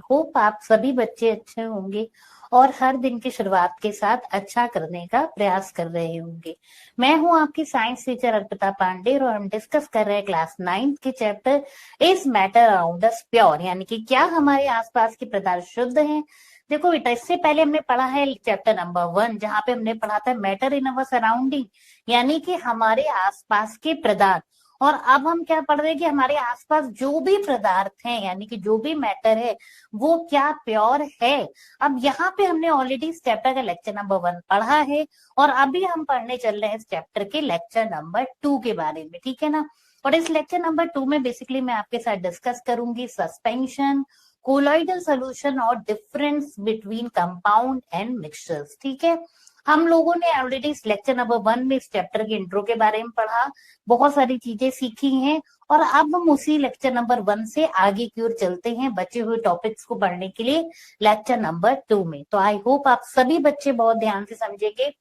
Hope आप सभी बच्चे अच्छे होंगे और हर दिन की शुरुआत के साथ अच्छा करने का प्रयास कर रहे होंगे। मैं हूं आपकी साइंस टीचर अर्पिता पांडे और हम डिस्कस कर रहे हैं क्लास 9th के chapter is matter around us pure, यानी कि क्या हमारे आसपास के पदार्थ शुद्ध हैं। देखो बेटा, इससे पहले हमने पढ़ा है चैप्टर नंबर 1, जहां पे हमने पढ़ा था मैटर इन अवर सराउंडिंग, यानी कि हमारे आसपास के पदार्थ। और अब हम क्या पढ़ रहे हैं कि हमारे आसपास जो भी पदार्थ हैं, यानी कि जो भी मैटर है, वो क्या प्योर है। अब यहाँ पे हमने ऑलरेडी इस चैप्टर का लेक्चर नंबर 1 पढ़ा है और अभी हम पढ़ने चल रहे हैं इस चैप्टर के लेक्चर नंबर 2 के बारे में, ठीक है ना। और इस लेक्चर नंबर 2 में बेसिकली मैं आपके साथ डिस्कस करूंगी सस्पेंशन, कोलॉइडल सोल्यूशन और difference between compound and mixtures, ठीक है। हम लोगों ने ऑलरेडी इस लेक्चर नंबर 1 में इस चैप्टर के इंट्रो के बारे में पढ़ा, बहुत सारी चीजें सीखी हैं और अब हम उसी लेक्चर नंबर 1 से आगे की ओर चलते हैं बचे हुए टॉपिक्स को पढ़ने के लिए लेक्चर नंबर 2 में। तो आई होप आप सभी बच्चे बहुत ध्यान से समझेंगे।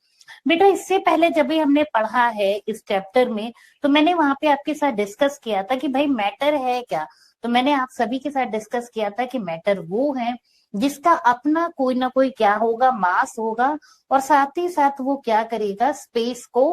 बेटा, इससे पहले जब भी हमने पढ़ा है इस चैप्टर में, तो मैंने वहां पे आपके साथ डिस्कस किया था कि भाई मैटर है क्या। तो मैंने आप सभी के साथ डिस्कस किया था कि मैटर वो है जिसका अपना कोई ना कोई क्या होगा, मास होगा, और साथ ही साथ वो क्या करेगा, स्पेस को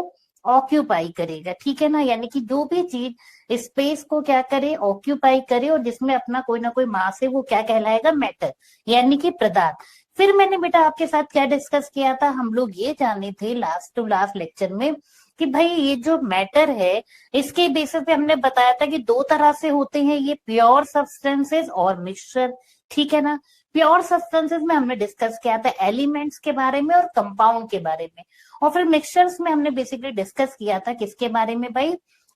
ऑक्यूपाई करेगा, ठीक है ना। यानी कि जो भी चीज स्पेस को क्या करे, ऑक्यूपाई करे, और जिसमें अपना कोई ना कोई मास है, वो क्या कहलाएगा, मैटर, यानी कि पदार्थ। फिर मैंने बेटा आपके साथ क्या डिस्कस किया था, हम लोग ये जाने थे लास्ट टू लास्ट लेक्चर में कि भाई ये जो मैटर है, इसके बेसिस पे हमने बताया था कि दो तरह से होते हैं ये, प्योर सब्सटेंसेस और मिक्सचर, ठीक है ना। प्योर सब्सटेंसेस में हमने डिस्कस किया था एलिमेंट्स के बारे में और कंपाउंड के बारे में, और फिर मिक्सचर्स में हमने बेसिकली डिस्कस किया था किसके बारे में भाई,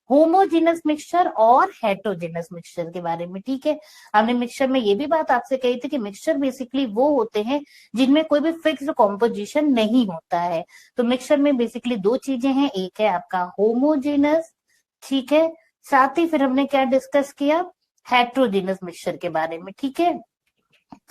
होमोजेनस मिक्सचर और हेटेरोजेनस मिक्सचर के बारे में, ठीक है। हमने मिक्सचर में ये भी बात आपसे कही थी कि मिक्सचर बेसिकली वो होते हैं जिनमें कोई भी फिक्स्ड कॉम्पोजिशन नहीं होता है। तो मिक्सचर में बेसिकली दो चीजें हैं, एक है आपका होमोजेनस, ठीक है, साथ ही फिर हमने क्या डिस्कस किया, हेटेरोजेनस मिक्सचर के बारे में, ठीक है।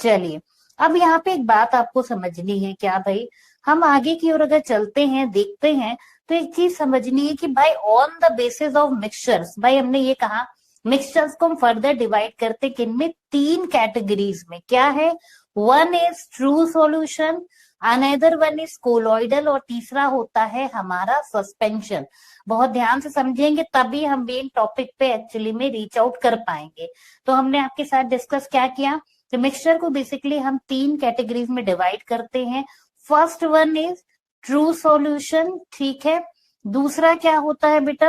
चलिए, अब यहाँ पे एक बात आपको समझनी है क्या भाई, हम आगे की ओर अगर चलते हैं, देखते हैं, तो एक चीज समझनी है कि भाई on the basis of mixtures, भाई हमने ये कहा मिक्सचर्स को हम फर्दर डिवाइड करते किन में, 3 कैटेगरीज में, क्या है, one is true solution, another one is colloidal, और तीसरा होता है हमारा सस्पेंशन। बहुत ध्यान से समझेंगे तभी हम मेन टॉपिक पे एक्चुअली में रीच आउट कर पाएंगे। तो हमने आपके साथ डिस्कस क्या किया, तो मिक्सचर को बेसिकली हम 3 कैटेगरीज में डिवाइड करते हैं। First one is true solution, ठीक है। दूसरा क्या होता है बेटा,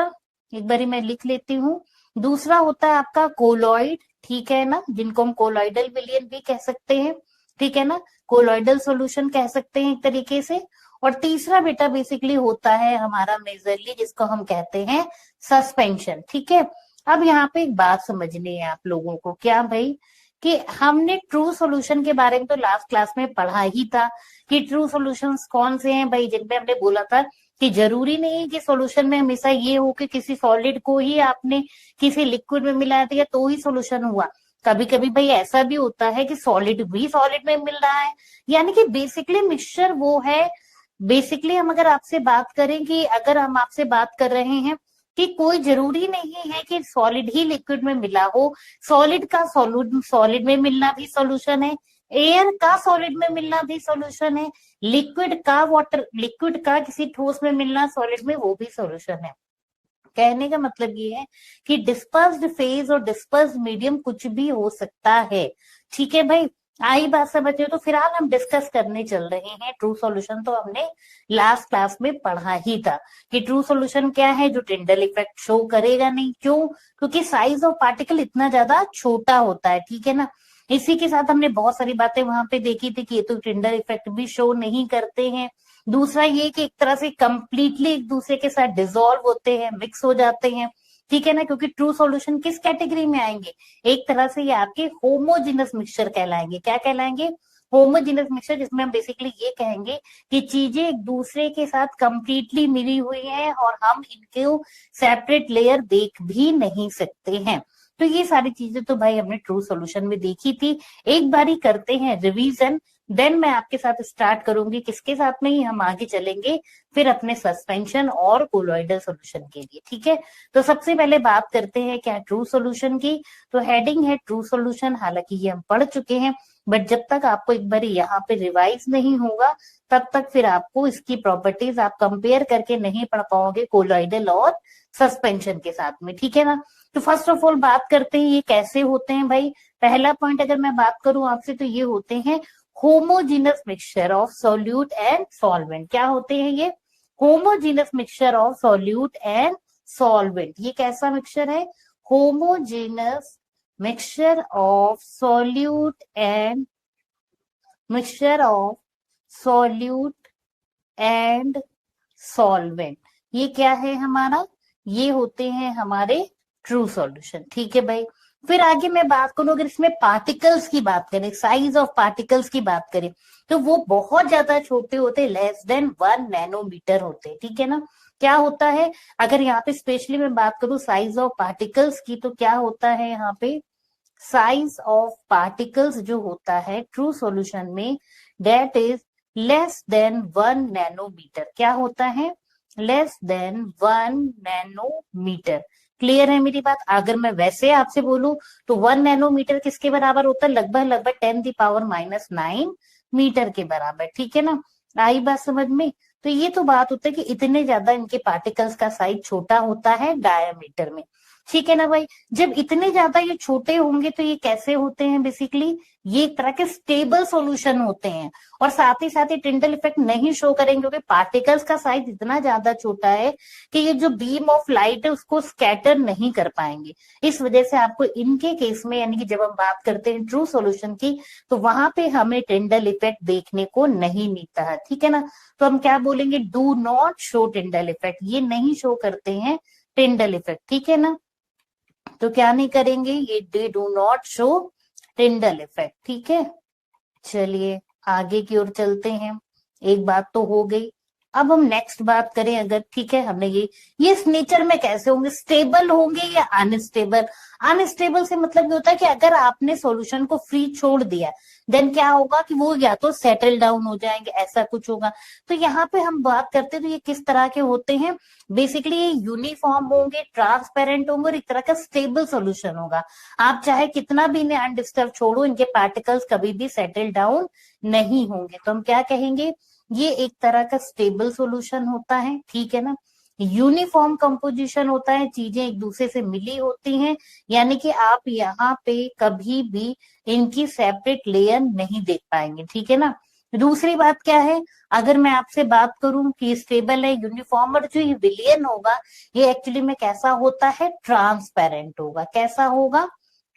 एक बारी मैं लिख लेती हूँ, दूसरा होता है आपका कोलॉइड, ठीक है ना, जिनको हम कोलॉइडल विलयन भी कह सकते हैं, ठीक है ना, कोलॉइडल सॉल्यूशन कह सकते हैं एक तरीके से। और तीसरा बेटा बेसिकली होता है हमारा मेजरली, जिसको हम कहते हैं सस्पेंशन, ठीक है। अब यहाँ पे एक बात समझनी है आप लोगों को, क्या भाई, कि हमने ट्रू सॉल्यूशन के बारे में तो लास्ट क्लास में पढ़ा ही था कि ट्रू सॉल्यूशंस कौन से हैं भाई, जिनपे हमने बोला था कि जरूरी नहीं है कि सॉल्यूशन में हमेशा ये हो कि किसी सॉलिड को ही आपने किसी लिक्विड में मिला दिया तो ही सॉल्यूशन हुआ। कभी कभी भाई ऐसा भी होता है कि सॉलिड भी सॉलिड में मिल रहा है, यानी कि बेसिकली मिक्सचर वो है। बेसिकली हम अगर आपसे बात करें कि अगर हम आपसे बात कर रहे हैं कि कोई जरूरी नहीं है कि सॉलिड ही लिक्विड में मिला हो, सॉलिड का सॉलिड में मिलना भी सॉल्यूशन है, एयर का सॉलिड में मिलना भी सॉल्यूशन है, लिक्विड का किसी ठोस में मिलना सॉलिड में, वो भी सॉल्यूशन है। कहने का मतलब ये है कि डिस्पर्स्ड फेज और डिस्पर्स्ड मीडियम कुछ भी हो सकता है, ठीक है भाई। आई बात समझ तो फिलहाल हम डिस्कस करने चल रहे हैं ट्रू सॉल्यूशन। तो हमने लास्ट क्लास में पढ़ा ही था कि ट्रू सॉल्यूशन क्या है, जो टिंडल इफेक्ट शो करेगा नहीं, क्यों, क्योंकि साइज ऑफ पार्टिकल इतना ज्यादा छोटा होता है, ठीक है ना। इसी के साथ हमने बहुत सारी बातें वहां पे देखी थी कि ये तो टिंडल इफेक्ट भी शो नहीं करते हैं। दूसरा ये कि एक तरह से कंप्लीटली एक दूसरे के साथ डिसॉल्व होते हैं, मिक्स हो जाते हैं, ठीक है ना, क्योंकि ट्रू सॉल्यूशन किस कैटेगरी में आएंगे, एक तरह से ये आपके होमोजेनस मिक्सचर कहलाएंगे। क्या कहलाएंगे, होमोजेनस मिक्सचर, जिसमें हम बेसिकली ये कहेंगे कि चीजें एक दूसरे के साथ कंप्लीटली मिली हुई हैं और हम इनको सेपरेट लेयर देख भी नहीं सकते हैं। तो ये सारी चीजें तो भाई हमने ट्रू सॉल्यूशन में देखी थी। एक बारी करते हैं रिवीजन, देन मैं आपके साथ स्टार्ट करूंगी, किसके साथ में ही हम आगे चलेंगे फिर अपने सस्पेंशन और कोलॉइडल सॉल्यूशन के लिए, ठीक है। तो सबसे पहले बात करते हैं क्या ट्रू सॉल्यूशन की। तो हेडिंग है ट्रू सॉल्यूशन, हालांकि ये हम पढ़ चुके हैं, बट जब तक आपको एक बार यहाँ पे रिवाइज नहीं होगा तब तक फिर आपको इसकी प्रॉपर्टीज आप कंपेयर करके नहीं पढ़ पाओगे कोलॉइडल और सस्पेंशन के साथ में, ठीक है ना। तो फर्स्ट ऑफ ऑल बात करते हैं ये कैसे होते हैं भाई। पहला पॉइंट अगर मैं बात करूं आपसे तो ये होते हैं homogeneous mixture of solute and solvent. क्या होते हैं ये? Homogeneous mixture of solute and solvent. ये कैसा मिक्सचर है? Homogeneous mixture of solute and mixture of solute and solvent. ये क्या है हमारा? ये होते हैं हमारे ट्रू सॉल्यूशन, ठीक है भाई। फिर आगे मैं बात करूं, अगर इसमें पार्टिकल्स की बात करें, साइज ऑफ पार्टिकल्स की बात करें, तो वो बहुत ज्यादा छोटे होते, लेस देन 1 नैनोमीटर होते, ठीक है ना। क्या होता है, अगर यहाँ पे स्पेशली मैं बात करूं साइज ऑफ पार्टिकल्स की, तो क्या होता है यहाँ पे साइज ऑफ पार्टिकल्स जो होता है ट्रू सॉल्यूशन में, that is less than 1 nanometre. क्या होता है? Less than 1 nanometre. क्लियर है मेरी बात? अगर मैं वैसे आपसे बोलूं तो 1 नैनोमीटर किसके बराबर होता है? लगभग लगभग 10⁻⁹ मीटर के बराबर, ठीक है ना। आई बात समझ में? तो ये तो बात होता है कि इतने ज्यादा इनके पार्टिकल्स का साइज छोटा होता है डायमीटर में, ठीक है ना भाई। जब इतने ज्यादा ये छोटे होंगे तो ये कैसे होते हैं? बेसिकली ये एक तरह के स्टेबल सॉल्यूशन होते हैं, और साथ ही टिंडल इफेक्ट नहीं शो करेंगे क्योंकि पार्टिकल्स का साइज इतना ज्यादा छोटा है कि ये जो बीम ऑफ लाइट है उसको स्कैटर नहीं कर पाएंगे। इस वजह से आपको इनके केस में, यानी कि जब हम बात करते हैं ट्रू सॉल्यूशन की, तो वहां पे हमें टिंडल इफेक्ट देखने को नहीं मिलता है, ठीक है ना। तो हम क्या बोलेंगे? Do not show Tyndall effect. ये नहीं शो करते हैं टिंडल इफेक्ट, ठीक है ना। तो क्या नहीं करेंगे? ये they do not show टिंडल effect, ठीक है। चलिए आगे की ओर चलते हैं। एक बात तो हो गई, अब हम नेक्स्ट बात करें। अगर ठीक है, हमने ये इस नेचर में कैसे होंगे? स्टेबल होंगे या अनस्टेबल? अनस्टेबल से मतलब ये होता है कि अगर आपने सॉल्यूशन को फ्री छोड़ दिया देन क्या होगा कि वो या तो सेटल डाउन हो जाएंगे, ऐसा कुछ होगा। तो यहाँ पे हम बात करते हैं तो ये किस तरह के होते हैं? बेसिकली ये यूनिफॉर्म होंगे, ट्रांसपेरेंट होंगे और एक तरह का स्टेबल सॉल्यूशन होगा। आप चाहे कितना भी इन्हें अनडिस्टर्ब छोड़ो, इनके पार्टिकल्स कभी भी सेटल डाउन नहीं होंगे। तो हम क्या कहेंगे? ये एक तरह का स्टेबल सॉल्यूशन होता है, ठीक है ना। यूनिफॉर्म कंपोजिशन होता है, चीजें एक दूसरे से मिली होती हैं, यानी कि आप यहाँ पे कभी भी इनकी सेपरेट लेयर नहीं देख पाएंगे, ठीक है ना। दूसरी बात क्या है, अगर मैं आपसे बात करूं कि स्टेबल है, यूनिफॉर्म, और जो ये विलियन होगा ये एक्चुअली में कैसा होता है? ट्रांसपेरेंट होगा। कैसा होगा?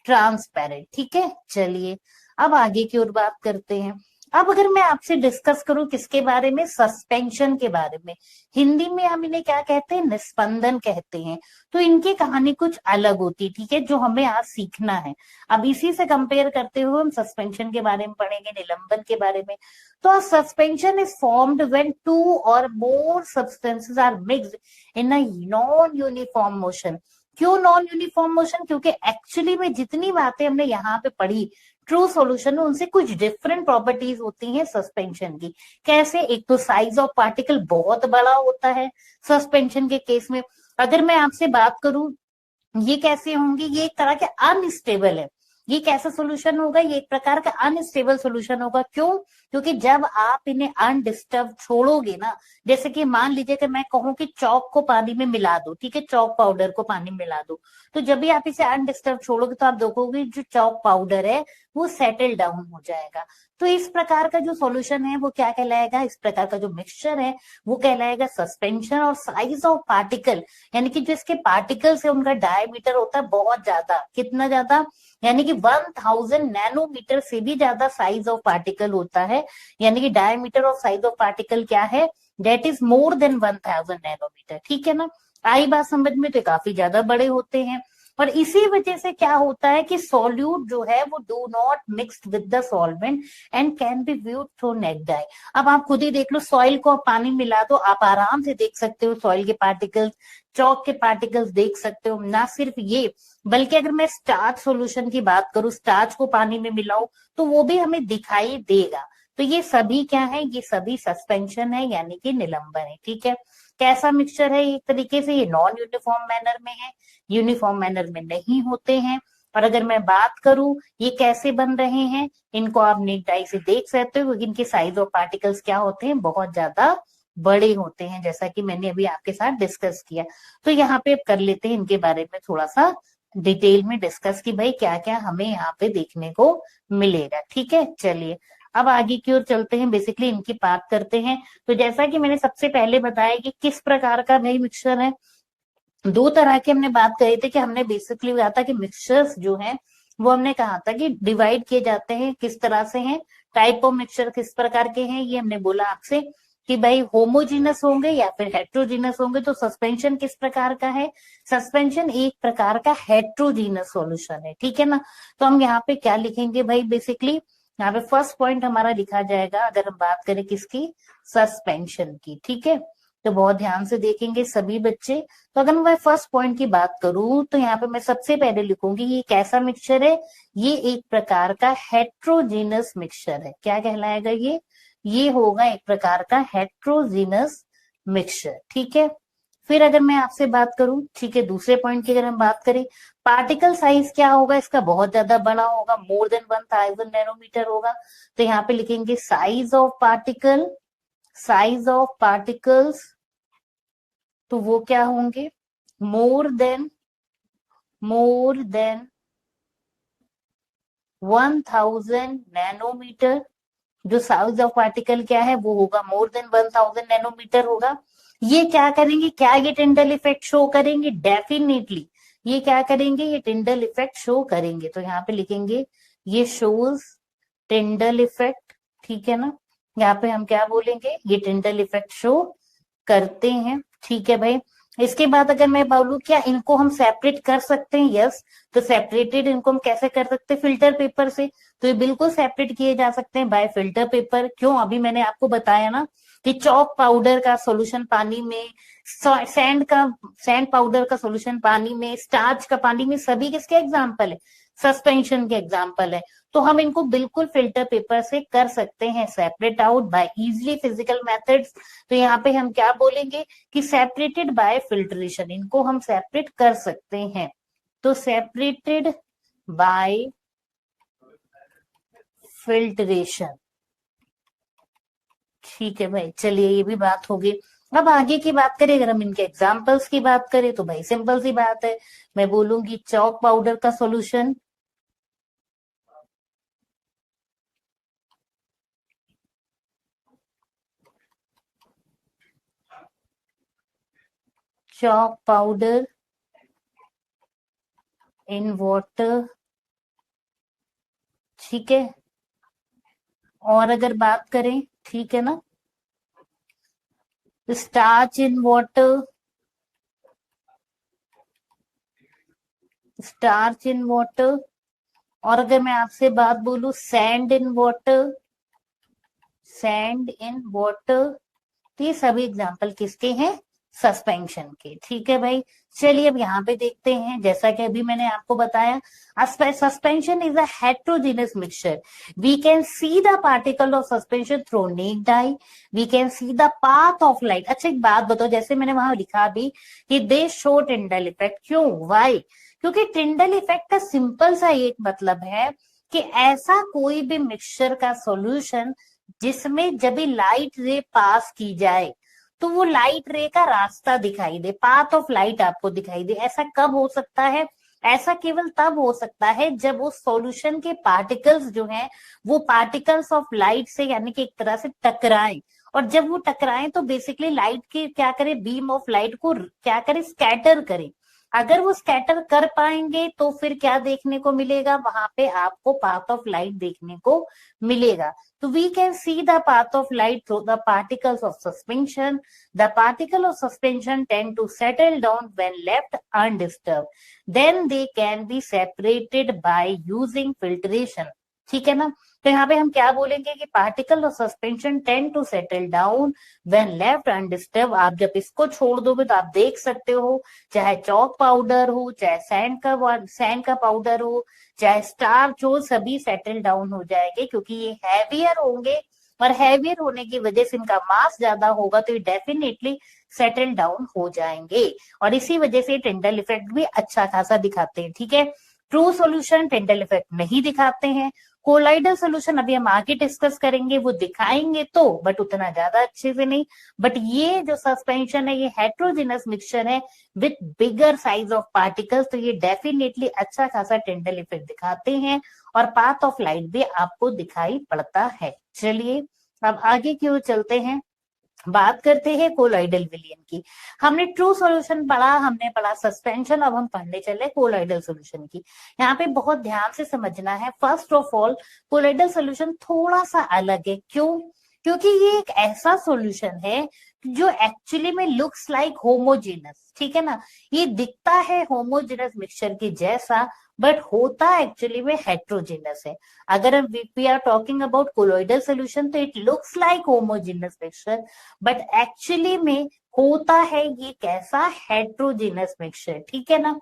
ट्रांसपेरेंट, ठीक है। चलिए अब आगे की ओर बात करते हैं। अब अगर मैं आपसे डिस्कस करूं किसके बारे में? सस्पेंशन के बारे में। हिंदी में हम इन्हें क्या कहते हैं? निस्पंदन कहते हैं। तो इनकी कहानी कुछ अलग होती है, ठीक है, जो हमें आज सीखना है। अब इसी से कंपेयर करते हुए हम सस्पेंशन के बारे में पढ़ेंगे, निलंबन के बारे में। तो सस्पेंशन इज फॉर्म्ड व्हेन 2 और more substances are mixed in a non uniform motion. क्यों नॉन यूनिफॉर्म मोशन? क्योंकि एक्चुअली में जितनी बातें हमने यहाँ पे पढ़ी ट्रू सॉल्यूशन में, उनसे कुछ डिफरेंट प्रॉपर्टीज होती हैं सस्पेंशन की। कैसे? एक तो साइज ऑफ पार्टिकल बहुत बड़ा होता है सस्पेंशन के केस में। अगर मैं आपसे बात करूं ये कैसे होंगे? ये एक तरह के अनस्टेबल है। ये कैसा सोल्यूशन होगा? ये एक प्रकार का अनस्टेबल सोल्यूशन होगा। क्यों? क्योंकि जब आप इन्हें अनडिस्टर्ब छोड़ोगे ना, जैसे कि मान लीजिए कि मैं कहूं कि चौक को पानी में मिला दो, ठीक है, चौक पाउडर को पानी में मिला दो, तो जब भी आप इसे अनडिस्टर्ब छोड़ोगे तो आप देखोगे जो चौक पाउडर है वो सेटल डाउन हो जाएगा। तो इस प्रकार का जो सॉल्यूशन है वो क्या कहलाएगा? इस प्रकार का जो मिक्सचर है वो कहलाएगा सस्पेंशन। और साइज ऑफ पार्टिकल, यानी कि जो इसके पार्टिकल्स है उनका डायमीटर होता है बहुत ज्यादा। कितना ज्यादा? यानी कि 1000 नैनोमीटर से भी ज्यादा साइज ऑफ पार्टिकल होता है। यानी कि diameter of size of particle क्या है? That is more than 1000 nanometre, ठीक है ना। आई बात समझ में? तो काफी ज्यादा बड़े होते हैं। और इसी वजह से क्या होता है कि सॉल्यूट जो है वो do not mixed with the solvent and can be viewed through naked eye. अब आप खुद ही देख लो, सॉइल को आप पानी मिला दो, आप आराम से देख सकते हो सॉइल के पार्टिकल्स, चौक के पार्टिकल्स देख सकते हो। ना सिर्फ ये, बल्कि अगर मैं स्टार्च सॉल्यूशन की बात करूं, स्टार्च को पानी में मिलाऊं तो वो भी हमें दिखाई देगा। तो ये सभी क्या है, ये सभी सस्पेंशन है यानी कि निलंबन है। ठीक है, कैसा मिक्सचर है, एक तरीके से ये नॉन यूनिफॉर्म मैनर में है, यूनिफॉर्म मैनर में नहीं होते हैं। और अगर मैं बात करूं ये कैसे बन रहे हैं, इनको आप नीट डाई से देख सकते हो, क्योंकि इनके साइज ऑफ पार्टिकल्स क्या होते हैं, बहुत ज्यादा बड़े होते हैं, जैसा कि मैंने अभी आपके साथ डिस्कस किया। तो यहाँ पे अब कर लेते हैं इनके बारे में थोड़ा सा डिटेल में डिस्कस कि भाई क्या क्या हमें यहाँ पे देखने को मिलेगा। ठीक है, चलिए अब आगे की ओर चलते हैं, बेसिकली इनकी बात करते हैं। तो जैसा कि मैंने सबसे पहले बताया कि किस प्रकार का भाई मिक्सचर है, दो तरह की हमने बात करी थी कि हमने बेसिकली कहा था कि मिक्सचर्स जो हैं वो हमने कहा था कि डिवाइड किए जाते हैं, किस तरह से हैं, टाइप ऑफ मिक्सचर किस प्रकार के हैं, ये हमने बोला आपसे कि भाई होमोजीनस होंगे या फिर हेट्रोजीनस होंगे। तो सस्पेंशन किस प्रकार का है, सस्पेंशन एक प्रकार का हेट्रोजीनस सॉल्यूशन है। ठीक है ना, तो हम यहाँ पे क्या लिखेंगे भाई, बेसिकली यहाँ पे फर्स्ट पॉइंट हमारा लिखा जाएगा अगर हम बात करें किसकी, सस्पेंशन की। ठीक है, तो बहुत ध्यान से देखेंगे सभी बच्चे। तो अगर मैं फर्स्ट पॉइंट की बात करूं तो यहाँ पे मैं सबसे पहले लिखूंगी ये कैसा मिक्सचर है, ये एक प्रकार का हेट्रोजीनस मिक्सचर है। क्या कहलाएगा ये होगा एक प्रकार का हेट्रोजीनस मिक्सचर। ठीक है, फिर अगर मैं आपसे बात करूं, ठीक है, दूसरे पॉइंट की अगर हम बात करें, पार्टिकल साइज क्या होगा इसका, बहुत ज्यादा बड़ा होगा, मोर देन 1000 नैनोमीटर होगा। तो यहाँ पे लिखेंगे size of particle, size of particles, तो वो क्या होंगे, मोर देन 1000 नैनोमीटर। जो साइज ऑफ पार्टिकल क्या है वो होगा मोर देन 1000 नैनोमीटर होगा। ये क्या करेंगे, क्या ये टिंडल इफेक्ट शो करेंगे, डेफिनेटली ये क्या करेंगे, ये टिंडल इफेक्ट शो करेंगे। तो यहाँ पे लिखेंगे ये शोज टिंडल इफेक्ट। ठीक है ना, यहाँ पे हम क्या बोलेंगे, ये टिंडल इफेक्ट शो करते हैं। ठीक है भाई, इसके बाद अगर मैं बोलूं क्या इनको हम सेपरेट कर सकते हैं, यस, तो सेपरेटेड इनको हम कैसे कर सकते हैं, फिल्टर पेपर से। तो ये बिल्कुल सेपरेट किए जा सकते हैं बाय फिल्टर पेपर। क्यों, अभी मैंने आपको बताया ना कि चॉक पाउडर का सॉल्यूशन पानी में, सैंड पाउडर का सॉल्यूशन पानी में, स्टार्च का पानी में, सभी किसके एग्जाम्पल है, सस्पेंशन के एग्जाम्पल है। तो हम इनको बिल्कुल फिल्टर पेपर से कर सकते हैं separate out by easily physical methods. तो यहाँ पे हम क्या बोलेंगे कि सेपरेटेड बाय फिल्ट्रेशन, इनको हम सेपरेट कर सकते हैं। तो सेपरेटेड बाय फिल्ट्रेशन। ठीक है भाई, चलिए ये भी बात होगी। अब आगे की बात करें, अगर हम इनके एग्जाम्पल्स की बात करें तो भाई सिंपल सी बात है, मैं बोलूंगी चॉक पाउडर का solution, chalk powder in water। ठीक है, और अगर बात करें, ठीक है ना, starch in water, starch in water. और अगर मैं आपसे बात बोलूं sand in water, sand in water. तो ये सभी एग्जाम्पल किसके हैं, सस्पेंशन के। ठीक है भाई, चलिए अब यहाँ पे देखते हैं, जैसा कि अभी मैंने आपको बताया, suspension is a heterogeneous mixture, we can see the particle of suspension through naked eye, we can see the path of light. अच्छा एक बात बताओ, जैसे मैंने वहां लिखा भी कि दे शो टिंडल इफेक्ट, क्यों, वाई, क्योंकि टिंडल इफेक्ट का सिंपल सा एक मतलब है कि ऐसा कोई भी मिक्सचर का सॉल्यूशन जिसमें जब भी लाइट रे पास की जाए तो वो लाइट रे का रास्ता दिखाई दे, पाथ ऑफ लाइट आपको दिखाई दे। ऐसा कब हो सकता है, ऐसा केवल तब हो सकता है जब उस सॉल्यूशन के पार्टिकल्स जो हैं वो पार्टिकल्स ऑफ लाइट से यानी कि एक तरह से टकराएं। और जब वो टकराएं तो बेसिकली लाइट के क्या करे, बीम ऑफ लाइट को क्या करे, स्कैटर करे। अगर वो स्कैटर कर पाएंगे तो फिर क्या देखने को मिलेगा, वहां पे आपको पाथ ऑफ लाइट देखने को मिलेगा। So we can see the path of light through the particles of suspension. The particle of suspension tend to settle down when left undisturbed. Then they can be separated by using filtration. ठीक है ना, तो यहाँ पे हम क्या बोलेंगे कि particle of suspension tend to settle down when left undisturbed. आप जब इसको छोड़ दोगे तो आप देख सकते हो, चाहे चॉक पाउडर हो, चाहे सैंड का पाउडर हो, चाहे स्टार्च हो, सभी सेटल डाउन हो जाएंगे, क्योंकि ये हैवियर होंगे और हैवियर होने की वजह से इनका मास ज्यादा होगा तो ये डेफिनेटली सेटल डाउन हो जाएंगे, और इसी वजह से टिंडल इफेक्ट भी अच्छा खासा दिखाते हैं। ठीक है, ट्रू सॉल्यूशन टिंडल इफेक्ट नहीं दिखाते हैं। कोलाइडल सोल्यूशन अभी हम आगे डिस्कस करेंगे, वो दिखाएंगे तो बट उतना ज्यादा अच्छे से नहीं। बट ये जो सस्पेंशन है ये हेट्रोजेनस मिक्सचर है with bigger size of particles, तो ये डेफिनेटली अच्छा खासा टिंडल इफेक्ट दिखाते हैं और पाथ ऑफ लाइट भी आपको दिखाई पड़ता है। चलिए अब आगे की ओर चलते हैं, बात करते हैं कोलॉइडल विलयन की। हमने ट्रू सॉल्यूशन पढ़ा, हमने पढ़ा सस्पेंशन, अब हम पढ़ने चले कोलॉइडल सॉल्यूशन की। यहाँ पे बहुत ध्यान से समझना है। First of all colloidal solution थोड़ा सा अलग है। क्यों? क्योंकि ये एक ऐसा सॉल्यूशन है जो एक्चुअली में लुक्स लाइक होमोजेनस, ठीक है ना, ये दिखता है होमोजेनस मिक्सचर के जैसा बट होता एक्चुअली में हेट्रोजेनस है। अगर हम we are talking about colloidal solution तो it looks like homogeneous mixture but actually में होता है ये कैसा, हेट्रोजेनस मिक्सचर। ठीक है ना,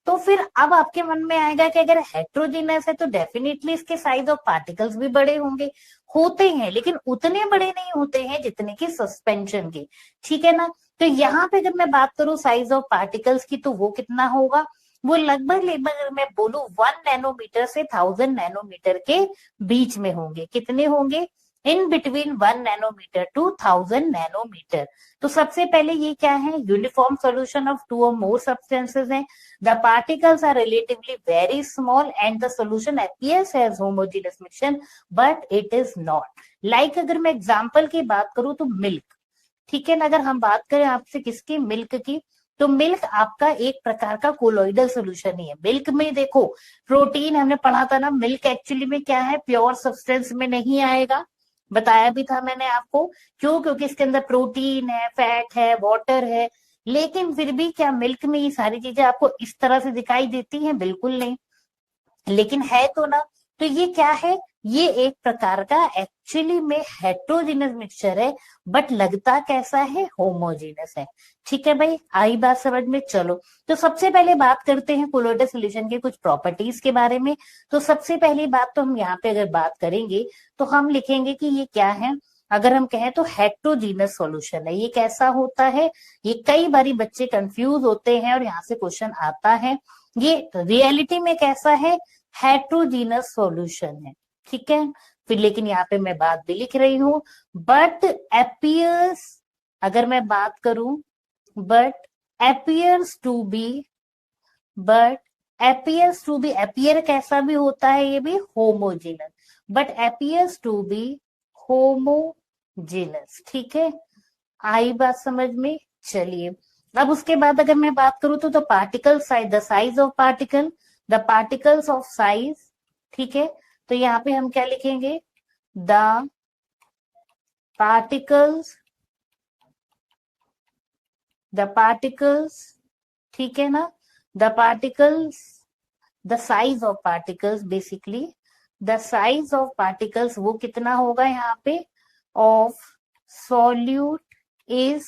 तो फिर अब आपके मन में आएगा कि अगर हेट्रोजेनस है तो डेफिनेटली इसके साइज ऑफ पार्टिकल्स भी बड़े होंगे। होते हैं लेकिन उतने बड़े नहीं होते हैं जितने की सस्पेंशन के। ठीक है ना, तो यहाँ पे अगर मैं बात करूं साइज ऑफ पार्टिकल्स की तो वो कितना होगा, वो लगभग अगर मैं बोलूं 1 नैनोमीटर से 1000 नैनोमीटर के बीच में होंगे। कितने होंगे? In between 1 nanometre to 1000 nanometre. तो सबसे पहले ये क्या है, uniform solution of two or more substances हैं। The particles are relatively very small and the solution appears as homogeneous mixture but it is not. Like अगर मैं एग्जांपल की बात करूं तो मिल्क, ठीक है ना, अगर हम बात करें आपसे किसकी, मिल्क की, तो मिल्क आपका एक प्रकार का कोलोइडल सोल्यूशन ही है। मिल्क में देखो प्रोटीन, हमने पढ़ा था ना, मिल्क एक्चुअली में क्या है, प्योर सब्सटेंस में नहीं आएगा, बताया भी था मैंने आपको। क्यों? क्योंकि इसके अंदर प्रोटीन है, फैट है, वाटर है, लेकिन फिर भी क्या मिल्क में ये सारी चीजें आपको इस तरह से दिखाई देती हैं? बिल्कुल नहीं, लेकिन है तो ना। तो ये क्या है, ये एक प्रकार का एक्चुअली में हेट्रोजीनस मिक्सचर है बट लगता कैसा है, होमोजीनस है। ठीक है भाई, आई बात समझ में? चलो तो सबसे पहले बात करते हैं कोलोइडल सॉल्यूशन के कुछ प्रॉपर्टीज के बारे में। तो सबसे पहली बात तो हम यहाँ पे अगर बात करेंगे तो हम लिखेंगे कि ये क्या है, अगर हम कहें तो हेट्रोजीनस सॉल्यूशन है। ये कैसा होता है, ये कई बारी बच्चे कंफ्यूज होते हैं और यहाँ से क्वेश्चन आता है। ये रियलिटी में कैसा है, हेट्रोजीनस सॉल्यूशन है। ठीक है, फिर लेकिन यहाँ पे मैं बात भी लिख रही हूं, बट अपीयर्स, अगर मैं बात करूं, but appears to be, but appears to be, appear कैसा भी होता है, ये भी homogeneous, but appears to be homogeneous. ठीक है, आई बात समझ में? चलिए अब उसके बाद अगर मैं बात करूं तो particle size, the size of particle, the particles of size. ठीक है, तो यहाँ पे हम क्या लिखेंगे, द पार्टिकल्स, द पार्टिकल्स, ठीक है ना, the particles, the size of particles, basically the size of particles वो कितना होगा यहाँ पे, ऑफ सॉल्यूट इज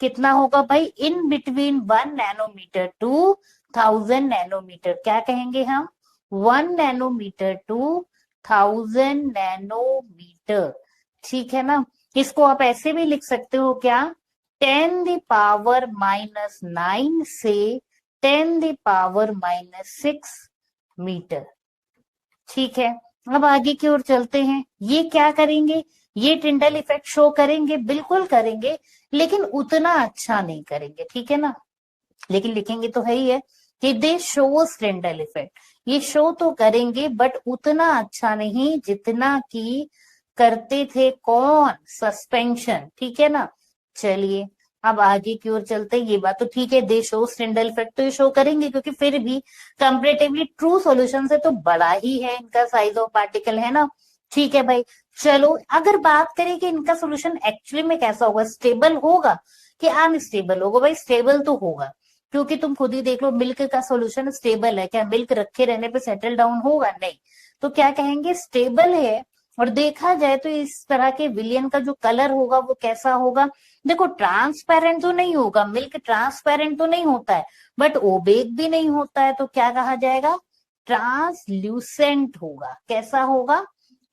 कितना होगा भाई, in between 1 nanometre to 1000 nanometre. क्या कहेंगे हम, 1 नैनोमीटर टू 1000 नैनोमीटर। ठीक है ना, इसको आप ऐसे भी लिख सकते हो क्या, 10⁻⁹ से 10⁻�6 मीटर। ठीक है, अब आगे की ओर चलते हैं। ये क्या करेंगे, ये टिंडल इफेक्ट शो करेंगे, बिल्कुल करेंगे, लेकिन उतना अच्छा नहीं करेंगे। ठीक है ना, लेकिन लिखेंगे तो है ही है कि दे शोज टिंडल इफेक्ट, ये शो तो करेंगे बट उतना अच्छा नहीं जितना कि करते थे कौन, सस्पेंशन। ठीक है ना, चलिए अब आगे की ओर चलते हैं। ये बात तो ठीक है, दे शो टिंडल इफेक्ट तो ये शो करेंगे क्योंकि फिर भी कंपेरेटिवली ट्रू सॉल्यूशन से तो बड़ा ही है इनका साइज ऑफ पार्टिकल, है ना। ठीक है भाई, चलो अगर बात करें कि इनका सोल्यूशन एक्चुअली में कैसा होगा, स्टेबल होगा कि अनस्टेबल होगा, भाई स्टेबल तो होगा, क्योंकि तुम खुद ही देख लो मिल्क का सोल्यूशन स्टेबल है क्या, मिल्क रखे रहने पे सेटल डाउन होगा, नहीं। तो क्या कहेंगे, स्टेबल है। और देखा जाए तो इस तरह के विलियन का जो कलर होगा वो कैसा होगा, देखो ट्रांसपेरेंट तो नहीं होगा, मिल्क ट्रांसपेरेंट तो नहीं होता है बट ओबेक भी नहीं होता है, तो क्या कहा जाएगा, ट्रांसल्यूसेंट होगा। कैसा होगा,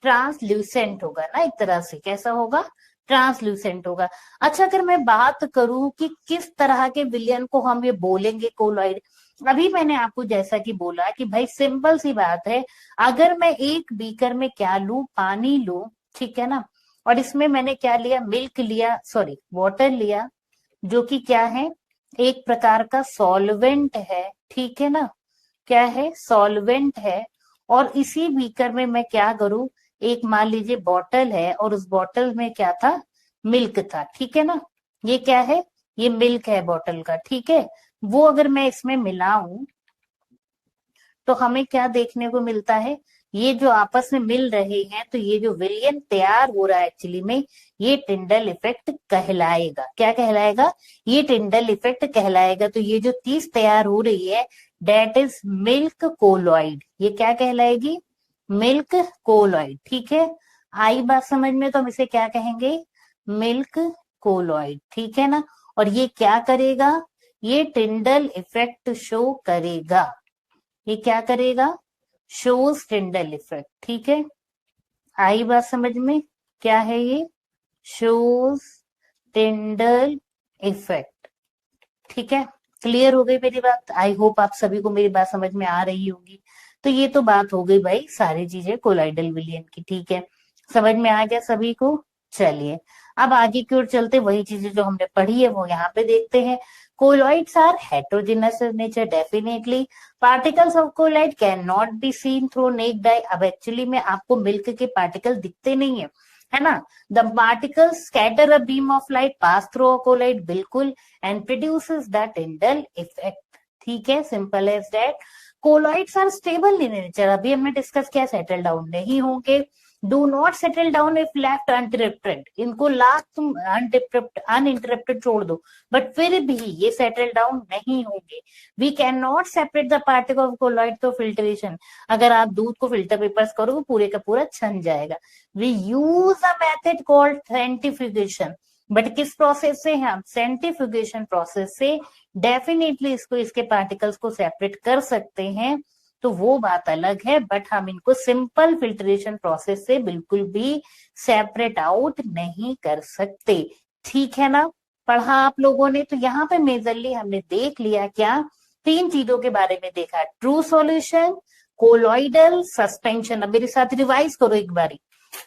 ट्रांसल्यूसेंट होगा ना, एक तरह से कैसा होगा, ट्रांसल्यूसेंट होगा। अच्छा, अगर मैं बात करूं कि किस तरह के विलयन को हम ये बोलेंगे कोलॉइड, अभी मैंने आपको जैसा कि बोला कि भाई सिंपल सी बात है, अगर मैं एक बीकर में क्या लूं, पानी लूं, ठीक है ना, और इसमें मैंने क्या लिया, मिल्क लिया, सॉरी वाटर लिया, जो कि क्या है, एक प्रकार का सॉल्वेंट है, ठीक है ना, क्या है, सॉल्वेंट है। और इसी बीकर में मैं क्या करूं, एक मान लीजिए बॉटल है और उस बॉटल में क्या था, मिल्क था, ठीक है ना, ये क्या है, ये मिल्क है बॉटल का, ठीक है। वो अगर मैं इसमें मिलाऊं तो हमें क्या देखने को मिलता है, ये जो आपस में मिल रहे हैं, तो ये जो विलयन तैयार हो रहा है एक्चुअली में, ये टिंडल इफेक्ट कहलाएगा। क्या कहलाएगा, ये टिंडल इफेक्ट कहलाएगा। तो ये जो चीज तैयार हो रही है, डेट इज मिल्क कोलॉइड, ये क्या कहलाएगी, मिल्क कोलॉइड, ठीक है। आई बात समझ में, तो हम इसे क्या कहेंगे, मिल्क कोलॉइड, ठीक है ना। और ये क्या करेगा, ये टिंडल इफेक्ट शो करेगा, ये क्या करेगा, शोज टिंडल इफेक्ट, ठीक है। आई बात समझ में, क्या है ये, शोज टिंडल इफेक्ट, ठीक है। क्लियर हो गई मेरी बात, आई होप आप सभी को मेरी बात समझ में आ रही होगी। तो ये तो बात हो गई भाई सारी चीजें कोलाइडल विलियन की, ठीक है, समझ में आ गया सभी को। चलिए अब आगे की ओर चलते, वही चीजें जो हमने पढ़ी है वो यहाँ पे देखते हैं। Colloids are heterogeneous in nature, definitely particles of colloid can not be seen through naked eye. अब एक्चुअली में आपको मिल्क के पार्टिकल दिखते नहीं है ना, the particles scatter a beam of light pass through a colloid, बिल्कुल, and produces the Tyndall effect, ठीक है, simple as that. Colloids are stable in nature, अभी हमने डिस्कस किया, सेटल डाउन नहीं होंगे। Do not settle down if left uninterrupted, इनको last तुम अनइंटरप्टेड छोड़ दो, बट फिर भी ये सेटल डाउन नहीं होंगे। We can not separate the particle of colloid through filtration, अगर आप दूध को फिल्टर पेपर्स करोगे पूरे का पूरा छन जाएगा। We use a method called centrifugation, but किस प्रोसेस से हम, सेंट्रीफ्यूगेशन प्रोसेस से डेफिनेटली इसको, इसके पार्टिकल्स को सेपरेट कर सकते हैं, तो वो बात अलग है, बट हम इनको सिंपल फिल्ट्रेशन प्रोसेस से बिल्कुल भी सेपरेट आउट नहीं कर सकते, ठीक है ना। पढ़ा आप लोगों ने, तो यहाँ पे मेजरली हमने देख लिया क्या, तीन चीजों के बारे में देखा, ट्रू सॉल्यूशन, कोलॉइडल, सस्पेंशन। अब मेरे साथ रिवाइज करो एक बारी,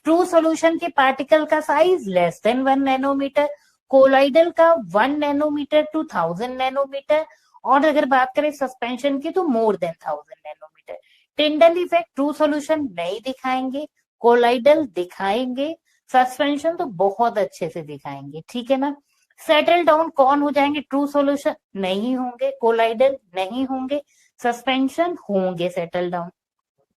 ट्रू सॉल्यूशन के पार्टिकल का size less than 1 nanometre, colloidal का 1 नैनोमीटर टू 1000 नैनोमीटर, और अगर बात करें सस्पेंशन की तो more than 1000 nanometre. Tyndall effect true solution नहीं दिखाएंगे, कोलॉइडल दिखाएंगे, सस्पेंशन तो बहुत अच्छे से दिखाएंगे, ठीक है ना। सेटल डाउन कौन हो जाएंगे, ट्रू सॉल्यूशन नहीं होंगे, कोलॉइडल नहीं होंगे, सस्पेंशन होंगे सेटल डाउन,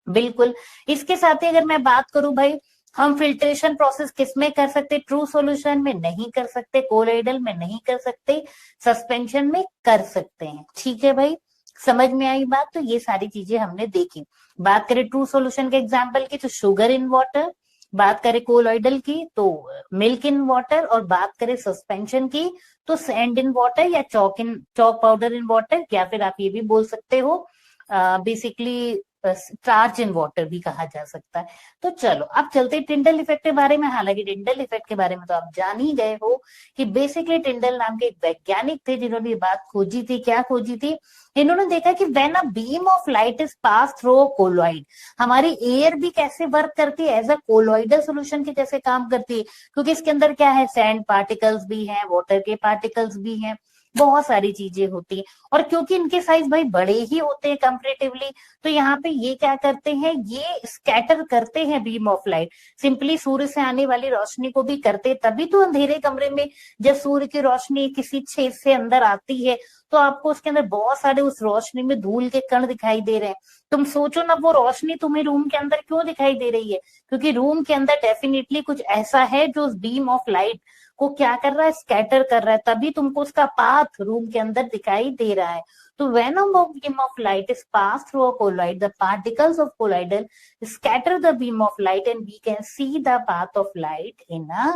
बिल्कुल। इसके साथ ही अगर मैं बात करूं भाई, हम फिल्ट्रेशन प्रोसेस किस में कर सकते, ट्रू सॉल्यूशन में नहीं कर सकते, कोलॉइडल में नहीं कर सकते, सस्पेंशन में कर सकते हैं, ठीक है भाई, समझ में आई बात। तो ये सारी चीजें हमने देखी। बात करें ट्रू सॉल्यूशन के एग्जांपल की तो शुगर इन वाटर, बात करें कोलॉइडल की तो मिल्क इन वाटर, और बात करें सस्पेंशन की तो सैंड इन वाटर या चॉक पाउडर इन वाटर, या फिर आप ये भी बोल सकते हो बेसिकली स्टार्च इन वाटर भी कहा जा सकता है। तो चलो अब चलते टिंडल इफेक्ट के बारे में। हालांकि टिंडल इफेक्ट के बारे में तो आप जान ही गए हो कि बेसिकली टिंडल नाम के एक वैज्ञानिक थे जिन्होंने ये बात खोजी थी। क्या खोजी थी, इन्होंने देखा कि when a beam of light is pass through a colloid, हमारी एयर भी कैसे वर्क करती है, एज अ कोलॉइडल सोल्यूशन के जैसे काम करती है, क्योंकि इसके अंदर क्या है, सैंड पार्टिकल्स भी हैं, वाटर के पार्टिकल्स भी हैं, बहुत सारी चीजें होती है। और क्योंकि इनके साइज भाई बड़े ही होते हैं कंपेरेटिवली, तो यहाँ पे ये क्या करते हैं, ये स्कैटर करते हैं बीम ऑफ लाइट, सिंपली सूर्य से आने वाली रोशनी को भी करते, तभी तो अंधेरे कमरे में जब सूर्य की रोशनी किसी छेद से अंदर आती है तो आपको उसके अंदर बहुत सारे उस रोशनी में धूल के कण दिखाई दे रहे हैं। तुम सोचो ना, वो रोशनी तुम्हें रूम के अंदर क्यों दिखाई दे रही है, क्योंकि रूम के अंदर डेफिनेटली कुछ ऐसा है जो उस बीम ऑफ लाइट को क्या कर रहा है, स्कैटर कर रहा है, तभी तुमको उसका पाथ रूम के अंदर दिखाई दे रहा है। तो when a beam of light is passed through a colloid, the particles of colloidal scatter the beam of light and we can see the path of light in a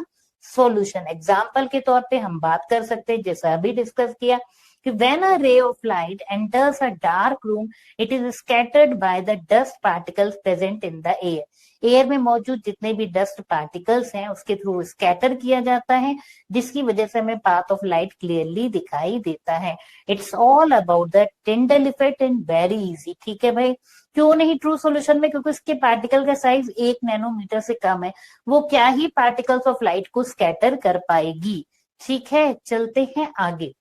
solution। Example के तौर पे हम बात कर सकते हैं, जैसा अभी डिस्कस किया कि when a ray of light enters a dark room, it is scattered by the dust particles present in the air। Air में मौजूद जितने भी डस्ट पार्टिकल्स हैं उसके थ्रू स्कैटर किया जाता है, जिसकी वजह से हमें पाथ ऑफ लाइट क्लियरली दिखाई देता है। It's all about the Tyndall effect and very easy. ठीक है भाई, क्यों नहीं ट्रू सॉल्यूशन में? क्योंकि इसके पार्टिकल का साइज 1 नैनोमीटर से कम है, वो क्या ही पार्टिकल्स ऑफ लाइट को स्कैटर कर पाएगी। ठीक है, चलते हैं आगे।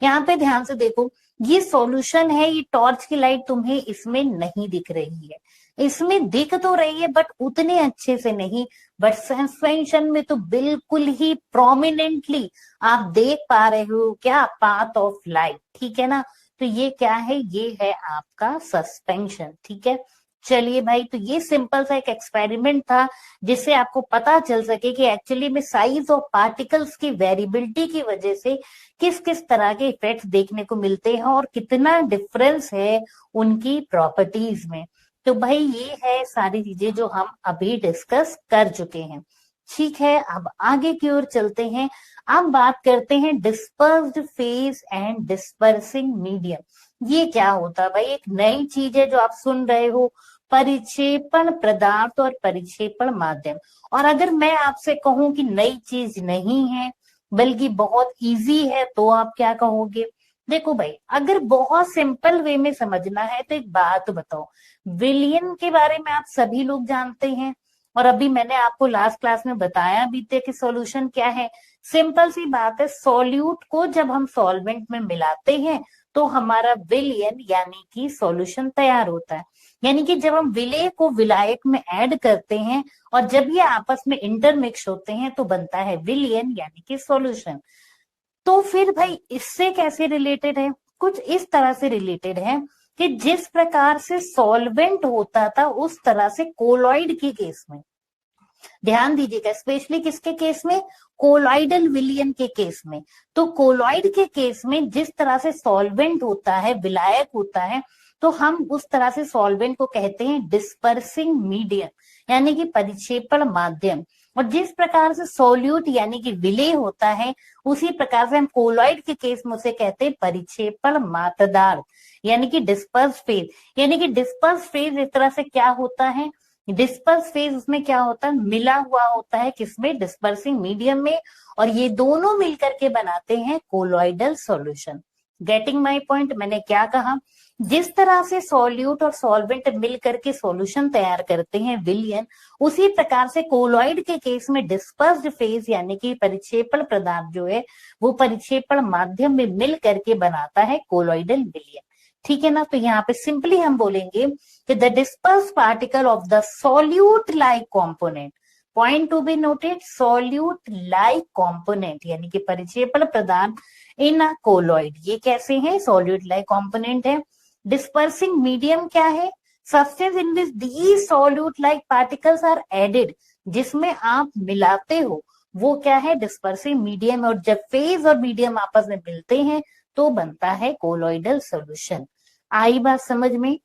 यहाँ पे ध्यान से देखो, ये सॉल्यूशन है, ये टॉर्च की लाइट तुम्हें इसमें नहीं दिख रही है, इसमें दिख तो रही है बट उतने अच्छे से नहीं, बट सस्पेंशन में तो बिल्कुल ही प्रोमिनेंटली आप देख पा रहे हो क्या, पाथ ऑफ लाइट। ठीक है ना, तो ये क्या है, ये है आपका सस्पेंशन। ठीक है, चलिए भाई, तो ये सिंपल सा एक एक्सपेरिमेंट था जिससे आपको पता चल सके कि एक्चुअली में साइज ऑफ पार्टिकल्स की वेरिएबिलिटी की वजह से किस किस तरह के इफेक्ट्स देखने को मिलते हैं और कितना डिफरेंस है उनकी प्रॉपर्टीज में। तो भाई ये है सारी चीजें जो हम अभी डिस्कस कर चुके हैं। ठीक है, अब आगे की ओर चलते हैं। अब बात करते हैं dispersed phase and dispersing medium. ये क्या होता है भाई? एक नई चीज है जो आप सुन रहे हो, परिक्षेपण पदार्थ और परिक्षेपण माध्यम। और अगर मैं आपसे कहूं कि नई चीज नहीं है बल्कि बहुत इजी है, तो आप क्या कहोगे? देखो भाई, अगर बहुत सिंपल वे में समझना है तो एक बात बताओ, विलियन के बारे में आप सभी लोग जानते हैं, और अभी मैंने आपको लास्ट क्लास में बताया भी था कि सॉल्यूशन क्या है। सिंपल सी बात है, सॉल्यूट को जब हम सॉल्वेंट में मिलाते हैं तो हमारा विलयन यानी कि सॉल्यूशन तैयार होता है। यानी कि जब हम विलेय को विलायक में ऐड करते हैं और जब ये आपस में इंटरमिक्स होते हैं तो बनता है विलयन यानी कि सॉल्यूशन। तो फिर भाई इससे कैसे रिलेटेड है? कुछ इस तरह से रिलेटेड है कि जिस प्रकार से सॉल्वेंट होता था उस तरह से कोलॉइड के केस में, ध्यान दीजिएगा, स्पेशली किसके केस में? कोलॉइडल विलयन के केस में। तो कोलॉइड के केस में जिस तरह से सॉल्वेंट होता है, विलायक होता है, तो हम उस तरह से सॉल्वेंट को कहते हैं डिस्पर्सिंग मीडियम यानी कि परिक्षेपण माध्यम। और जिस प्रकार से सोल्यूट यानी कि विलेय होता है, उसी प्रकार से हम कोलॉइड के केस में उसे कहते हैं परिक्षेपण मात्रदार्थ यानी कि डिस्पर्स फेज। यानी कि डिस्पर्स फेज इस तरह से क्या होता है, डिस्पर्स फेज उसमें क्या होता है, मिला हुआ होता है किसमें? डिस्पर्सिंग मीडियम में, और ये दोनों मिलकर के बनाते हैं colloidal solution. Getting my point? मैंने क्या कहा, जिस तरह से सॉल्यूट और सॉल्वेंट मिलकर के सॉल्यूशन तैयार करते हैं विलयन, उसी प्रकार से कोलॉइड के केस में डिस्पर्स्ड फेज यानी कि परिक्षेपण पदार्थ जो है वो परिक्षेपण माध्यम में मिल करके बनाता है कोलॉइडल विलयन। ठीक है ना, तो यहाँ पे सिंपली हम बोलेंगे कि the disperse particle of the solute like component, point to be noted, solute like component यानी कि परिक्षेपण पदार्थ इन अ कोलॉइड, ये कैसे है? सॉल्यूट लाइक कॉम्पोनेंट है। डिस्पर्सिंग मीडियम क्या है? Substance in which these solute like particles are added, जिसमें आप मिलाते हो वो क्या है? Dispersing medium. और जब फेज और मीडियम आपस में मिलते हैं तो बनता है कोलॉइडल सॉल्यूशन। आई बात समझ में?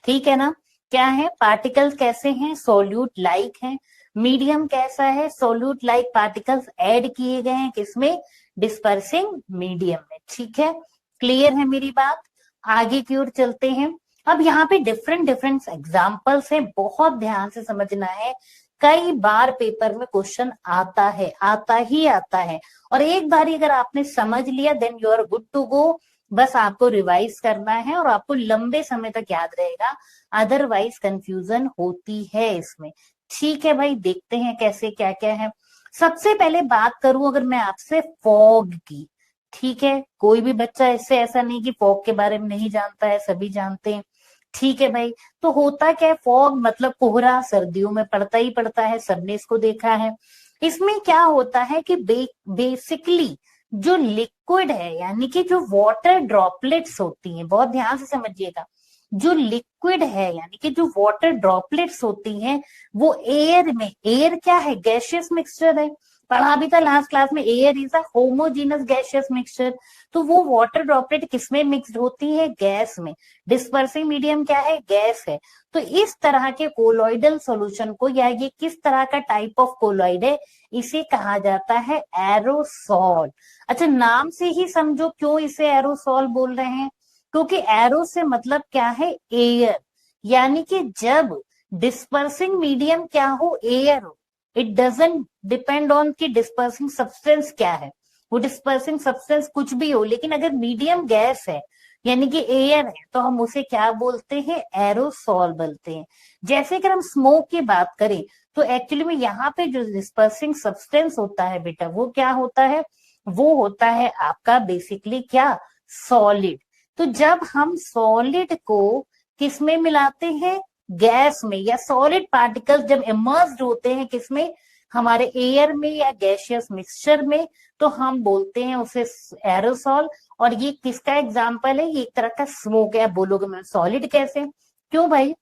ठीक है ना, क्या है? पार्टिकल्स कैसे हैं? सॉल्यूट लाइक हैं। मीडियम कैसा है? सॉल्यूट लाइक पार्टिकल्स ऐड किए गए हैं किसमें? डिस्पर्सिंग मीडियम में। ठीक है, क्लियर है मेरी बात? आगे की ओर चलते हैं। अब यहाँ पे डिफरेंट डिफरेंट एग्जाम्पल्स हैं, बहुत ध्यान से समझना है। कई बार पेपर में क्वेश्चन आता है, आता ही आता है, और एक बार अगर आपने समझ लिया then you are good to go. बस आपको रिवाइज करना है और आपको लंबे समय तक याद रहेगा, अदरवाइज कंफ्यूजन होती है इसमें। ठीक है भाई, देखते हैं कैसे क्या क्या है। सबसे पहले बात करूं अगर मैं आपसे फॉग की, ठीक है, कोई भी बच्चा इससे ऐसा नहीं कि फॉग के बारे में नहीं जानता है, सभी जानते हैं। ठीक है भाई, तो होता क्या है? फॉग मतलब कोहरा, सर्दियों में पड़ता ही पड़ता है, सबने इसको देखा है। इसमें क्या होता है कि बेसिकली जो लिक्विड है यानी कि जो वाटर ड्रॉपलेट्स होती हैं, बहुत ध्यान से समझिएगा, जो लिक्विड है यानी कि जो वाटर ड्रॉपलेट्स होती हैं वो एयर में, एयर क्या है? गैसियस मिक्सचर है, पढ़ा भी था लास्ट क्लास में, air is a homogeneous gaseous mixture. तो वो वाटर ड्रॉपलेट किसमें मिक्स्ड होती है? गैस में। डिस्पर्सिंग मीडियम क्या है? गैस है। तो इस तरह के कोलॉइडल सॉल्यूशन को, या ये किस तरह का टाइप ऑफ कोलॉइड है, इसे कहा जाता है एरोसॉल। अच्छा, नाम से ही समझो क्यों इसे एरोसॉल बोल रहे हैं, क्योंकि एरो से मतलब क्या है? एयर, यानी कि जब डिस्पर्सिंग मीडियम क्या हो, एयर हो, इट डजंट डिपेंड ऑन कि डिस्पर्सिंग सब्सटेंस क्या है, वो डिस्पर्सिंग सब्सटेंस कुछ भी हो, लेकिन अगर मीडियम गैस है यानी कि एयर है तो हम उसे क्या बोलते हैं, एरोसॉल बोलते हैं। जैसे अगर हम स्मोक की बात करें तो एक्चुअली में यहाँ पे जो डिस्पर्सिंग सब्सटेंस होता है बेटा वो क्या होता है, वो होता है आपका बेसिकली क्या, सॉलिड। तो जब हम सॉलिड को किस में मिलाते हैं, गैस में, या सॉलिड पार्टिकल्स जब इमर्स्ड होते हैं किसमें, हमारे एयर में या गैसियस मिक्सचर में, तो हम बोलते हैं उसे एरोसॉल। और ये किसका एग्जाम्पल है, ये एक तरह का स्मोक है। आप बोलोगे मैम सॉलिड कैसे, क्यों भाई,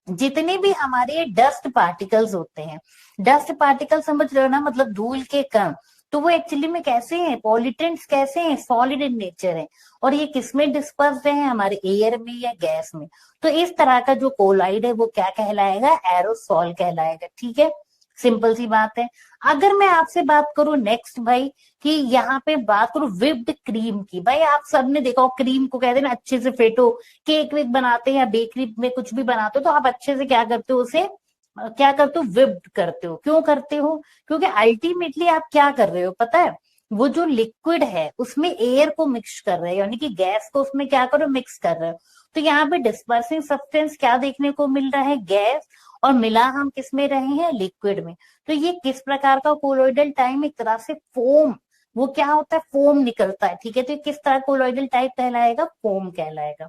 जितने भी हमारे डस्ट पार्टिकल्स होते हैं, डस्ट पार्टिकल समझ रहे हो ना, मतलब धूल के कण, तो वो एक्चुअली में कैसे हैं, पॉल्यूटेंट्स कैसे हैं, सॉलिड इन नेचर है। और ये किसमें डिस्पर्स्ड है, हमारे एयर में या गैस में। तो इस तरह का जो कोलाइड है वो क्या कहलाएगा, एरोसॉल कहलाएगा। ठीक है, सिंपल सी बात है। अगर मैं आपसे बात करूं नेक्स्ट भाई, कि यहाँ पे बात करूं विप्ड क्रीम की, भाई आप सबने देखा हो क्रीम को कहते हैं ना अच्छे से फेटो, केक वेक बनाते हैं या बेकरी में कुछ भी बनाते हो तो आप अच्छे से क्या करते हो, उसे क्या करते हो, विप्ड करते हो। क्यों करते हो, क्योंकि अल्टीमेटली आप क्या कर रहे हो पता है, वो जो लिक्विड है उसमें एयर को मिक्स कर रहे हो, यानी कि गैस को उसमें क्या करो, मिक्स कर रहे हो। तो यहाँ पे डिस्पर्सिंग सब्सटेंस क्या देखने को मिल रहा है, गैस, और मिला हम किस में रहे हैं, लिक्विड में। तो ये किस प्रकार का कोलोइडल टाइप, एक तरह से फोम, वो क्या होता है, फोम निकलता है। ठीक है, तो ये किस तरह कोलोइडल टाइप कहलाएगा, फोम कहलाएगा।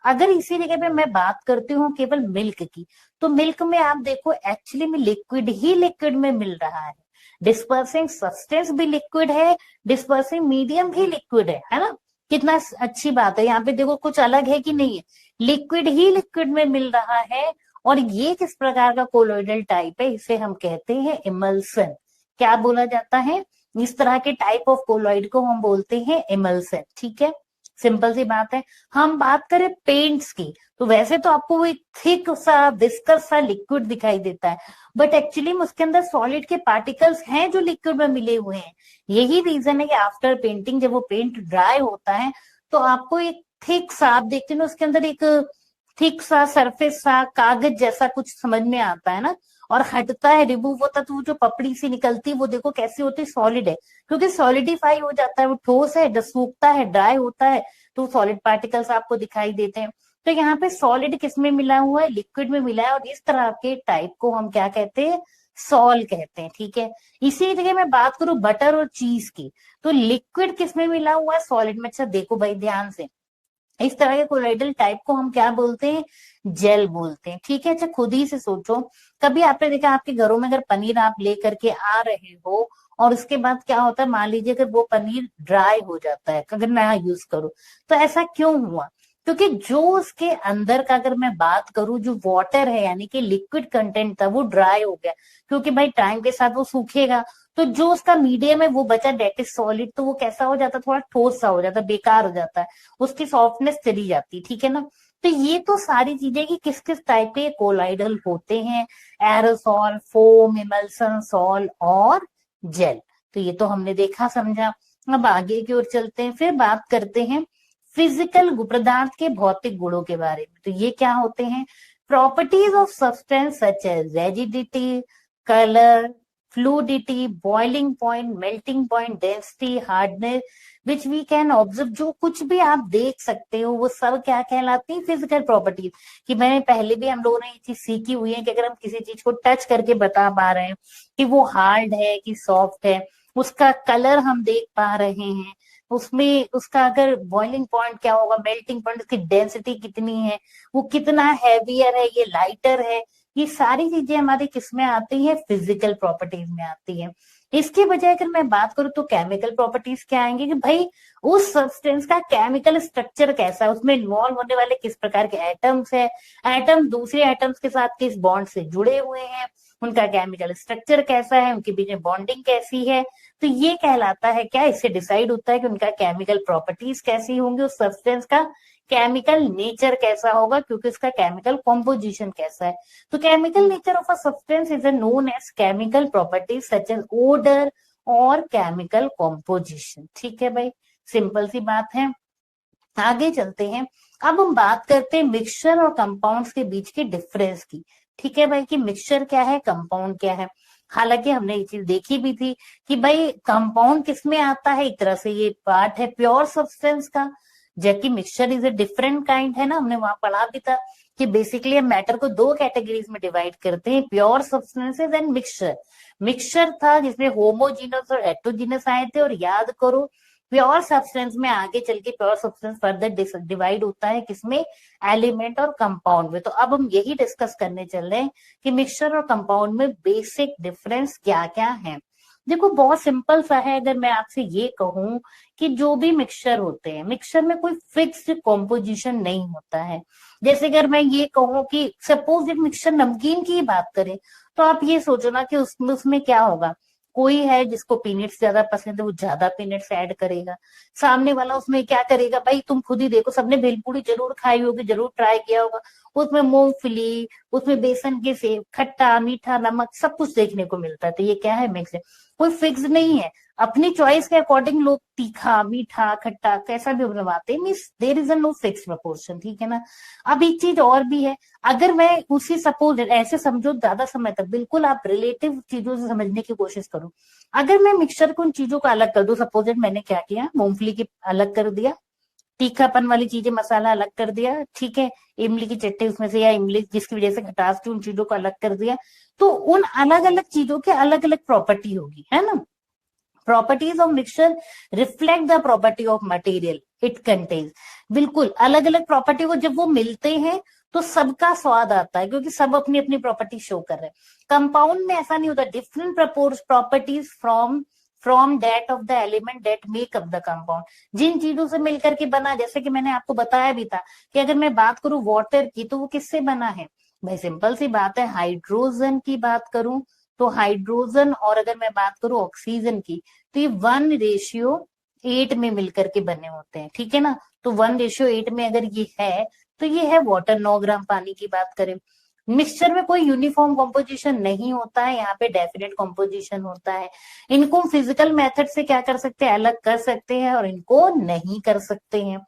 अगर इसी जगह पे मैं बात करती हूँ केवल मिल्क की, तो मिल्क में आप देखो एक्चुअली में लिक्विड ही लिक्विड में मिल रहा है, डिस्पर्सिंग सब्सटेंस भी लिक्विड है, डिस्पर्सिंग मीडियम भी लिक्विड है ना। कितना अच्छी बात है, यहाँ पे देखो कुछ अलग है कि नहीं है, लिक्विड ही लिक्विड में मिल रहा है। और ये किस प्रकार का कोलोइडल टाइप है, इसे हम कहते हैं इमल्सन। क्या बोला जाता है, इस तरह के टाइप ऑफ कोलॉइड को हम बोलते हैं इमल्सन। ठीक है, सिंपल सी बात है। हम बात करें पेंट्स की, तो वैसे तो आपको वो एक थिक सा विस्कस सा लिक्विड दिखाई देता है, बट एक्चुअली में उसके अंदर सॉलिड के पार्टिकल्स हैं जो लिक्विड में मिले हुए हैं। यही रीजन है कि आफ्टर पेंटिंग जब वो पेंट ड्राई होता है तो आपको एक थिक सा, आप देखते हैं ना उसके अंदर एक थिक सा सरफेस सा कागज जैसा कुछ समझ में आता है ना, और हटता है, रिमूव होता है, तो वो जो पपड़ी सी निकलती है वो देखो कैसी होती है, सॉलिड है, क्योंकि सॉलिडिफाई हो जाता है, वो ठोस है, जब सूखता है, ड्राई होता है, तो सॉलिड पार्टिकल्स आपको दिखाई देते हैं। तो यहाँ पे सॉलिड किस में मिला हुआ है, लिक्विड में मिला है, और इस तरह के टाइप को हम क्या कहते हैं, सॉल कहते हैं। ठीक है, इसी जगह मैं बात करूं बटर और चीज की, तो लिक्विड किस में मिला हुआ है, सॉलिड में। अच्छा देखो भाई ध्यान से, इस तरह के कोलोइडल टाइप को हम क्या बोलते हैं, जेल बोलते हैं। ठीक है, अच्छा खुद ही से सोचो, कभी आपने देखा आपके घरों में अगर पनीर आप लेकर के आ रहे हो और उसके बाद क्या होता है, मान लीजिए अगर वो पनीर ड्राई हो जाता है, अगर नया यूज करो, तो ऐसा क्यों हुआ, क्योंकि जो उसके अंदर का अगर मैं बात करूं, जो वाटर है यानी कि लिक्विड कंटेंट था वो ड्राई हो गया, क्योंकि भाई टाइम के साथ वो सूखेगा, तो जो उसका मीडियम है वो बचा, डेट इज सॉलिड, तो वो कैसा हो जाता, थोड़ा ठोस सा हो जाता, बेकार हो जाता है, उसकी सॉफ्टनेस चली जाती। ठीक है ना, तो ये तो सारी चीजें कि किस किस टाइप के कोलाइडल होते हैं, एरोसॉल, फोम, इमल्सन, सॉल और जेल। तो ये तो हमने देखा समझा। अब आगे की ओर चलते हैं, फिर बात करते हैं फिजिकल पदार्थ के भौतिक गुणों के बारे में। तो ये क्या होते हैं, properties of substance such as rigidity, colour, fluidity, boiling point, melting point, density, hardness, which we can observe. जो कुछ भी आप देख सकते हो वो सब क्या कहलाती है, फिजिकल प्रॉपर्टीज। कि मैंने पहले भी हम लोगों ने ये चीज सीखी हुई है कि अगर हम किसी चीज को टच करके बता पा रहे हैं कि वो हार्ड है कि सॉफ्ट है, उसका कलर हम देख पा रहे हैं, उसमें उसका अगर बॉइलिंग पॉइंट क्या होगा, मेल्टिंग पॉइंट, उसकी डेंसिटी कितनी है, वो कितना हैवियर है, ये लाइटर है, ये सारी चीजें हमारी किस में आती है, फिजिकल प्रॉपर्टीज में आती है। इसके बजाय अगर मैं बात करूं तो केमिकल प्रॉपर्टीज क्या आएंगे, कि भाई उस सब्सटेंस का केमिकल स्ट्रक्चर कैसा है, उसमें इन्वॉल्व होने वाले किस प्रकार के एटम्स है, एटम दूसरे एटम्स के साथ किस बॉन्ड से जुड़े हुए हैं, उनका केमिकल स्ट्रक्चर कैसा है, उनके बीच में बॉन्डिंग कैसी है। तो ये कहलाता है क्या, इससे डिसाइड होता है कि उनका केमिकल प्रॉपर्टीज कैसी होंगी, उस सब्सटेंस का केमिकल नेचर कैसा होगा, क्योंकि उसका केमिकल कॉम्पोजिशन कैसा है। तो chemical nature of a substance is known as chemical properties such as odour और केमिकल कॉम्पोजिशन। ठीक है भाई, सिंपल सी बात है। आगे चलते हैं, अब हम बात करते हैं मिक्सचर और कंपाउंड्स के बीच के डिफरेंस की। ठीक है भाई, कि मिक्सचर क्या है, कंपाउंड क्या है। हालांकि हमने ये चीज देखी भी थी कि भाई कंपाउंड किस में आता है, एक तरह से ये पार्ट है प्योर सब्सटेंस का, जबकि mixture is a different kind, है ना, हमने वहां पढ़ा भी था कि बेसिकली हम मैटर को दो कैटेगरीज में डिवाइड करते हैं, pure substances and mixture. Mixture था जिसमें होमोजीनस और हेटेरोजीनस आए थे, और याद करो प्योर सब्सटेंस में आगे चल के प्योर सब्सटेंस फर्दर डिवाइड होता है किसमें, एलिमेंट और कंपाउंड में। तो अब हम यही डिस्कस करने चल रहे हैं कि मिक्सचर और कंपाउंड में बेसिक डिफरेंस क्या क्या है। देखो बहुत सिंपल सा है, अगर मैं आपसे ये कहूं कि जो भी मिक्सचर होते हैं, मिक्सचर में कोई फिक्स्ड कॉम्पोजिशन नहीं होता है। जैसे अगर मैं ये कहूं कि सपोज एक मिक्सचर नमकीन की ही बात करें, तो आप ये सोचो ना कि उसमें क्या होगा, कोई है जिसको पीनट्स ज्यादा पसंद है, वो ज्यादा पीनट्स ऐड करेगा। सामने वाला उसमें क्या करेगा, भाई तुम खुद ही देखो, सबने भेलपूरी जरूर खाई होगी, जरूर ट्राई किया होगा, उसमें मूंगफली, उसमें बेसन के सेव, खट्टा मीठा नमक सब कुछ देखने को मिलता है। तो ये क्या है, मिक्स है, कोई फिक्स नहीं है। अपनी चॉइस के अकॉर्डिंग लोग तीखा मीठा खट्टा कैसा भी बनवाते हैं, means there is a no fix proportion, ठीक है ना। अब एक चीज और भी है, अगर मैं उसी सपोज ऐसे समझो ज्यादा समय तक, बिल्कुल आप रिलेटिव चीजों से समझने की कोशिश करो। अगर मैं मिक्सचर को उन चीजों को अलग कर दूं, सपोज मैंने क्या किया, मूंगफली की अलग कर दिया, तीखापन वाली चीजें मसाला अलग कर दिया, ठीक है, इमली की चटनी उसमें से या इमली जिसकी वजह से खटास थी उन चीजों को अलग कर दिया, तो उन अलग अलग चीजों के अलग अलग प्रॉपर्टी होगी, है ना। Properties of mixture reflect the property of material it contains. बिल्कुल अलग अलग प्रॉपर्टी को जब वो मिलते हैं तो सबका स्वाद आता है, क्योंकि सब अपनी अपनी प्रॉपर्टी शो कर रहे हैं। कंपाउंड में ऐसा नहीं होता, different properties from that of the element that make up the compound. जिन चीजों से मिलकर के बना, जैसे कि मैंने आपको बताया भी था कि अगर मैं बात करूं वाटर की, तो वो किससे बना है, भाई सिंपल सी बात है, हाइड्रोजन की बात करूं तो हाइड्रोजन, और अगर मैं बात करूं ऑक्सीजन की, तो ये 1:8 में मिलकर के बने होते हैं, ठीक है ना। तो 1:8 में अगर ये है तो ये है वाटर। 9 ग्राम पानी की बात करें, मिक्सचर में कोई यूनिफॉर्म कॉम्पोजिशन नहीं होता है, यहाँ पे डेफिनेट कॉम्पोजिशन होता है। इनको फिजिकल मेथड से क्या कर सकते हैं, अलग कर सकते हैं, और इनको नहीं कर सकते हैं,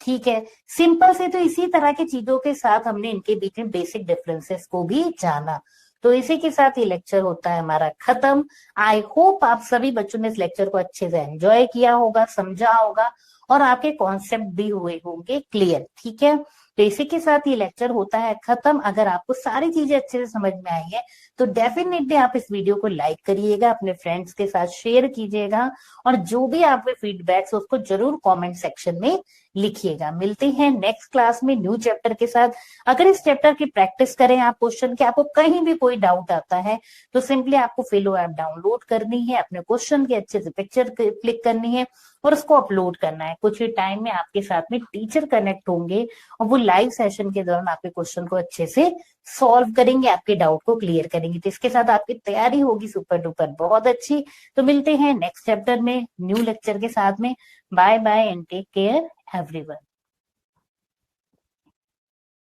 ठीक है। सिंपल से तो इसी तरह की चीजों के साथ हमने इनके बीच में बेसिक डिफरेंसेस को भी जाना। तो इसी के साथ ये लेक्चर होता है हमारा खत्म। आई होप आप सभी बच्चों ने इस लेक्चर को अच्छे से एंजॉय किया होगा, समझा होगा, और आपके कॉन्सेप्ट भी हुए होंगे क्लियर, ठीक है। तो इसी के साथ ये लेक्चर होता है खत्म। अगर आपको सारी चीजें अच्छे से समझ में आई है तो डेफिनेटली आप इस वीडियो को लाइक करिएगा, अपने फ्रेंड्स के साथ शेयर कीजिएगा, और जो भी आपके फीडबैक्स उसको जरूर कमेंट सेक्शन में लिखिएगा। मिलते हैं नेक्स्ट क्लास में न्यू चैप्टर के साथ। अगर इस चैप्टर की प्रैक्टिस करें आप क्वेश्चन के, आपको कहीं भी कोई डाउट आता है तो सिंपली आपको फिलो ऐप डाउनलोड करनी है, अपने क्वेश्चन की अच्छे से पिक्चर क्लिक करनी है और उसको अपलोड करना है। कुछ ही टाइम में आपके साथ में टीचर कनेक्ट होंगे और वो लाइव सेशन के दौरान आपके क्वेश्चन को अच्छे से सॉल्व करेंगे, आपके डाउट को क्लियर करेंगे। तो इसके साथ आपकी तैयारी होगी सुपर डुपर बहुत अच्छी। तो मिलते हैं नेक्स्ट चैप्टर में न्यू लेक्चर के साथ में। Bye bye and take care everyone.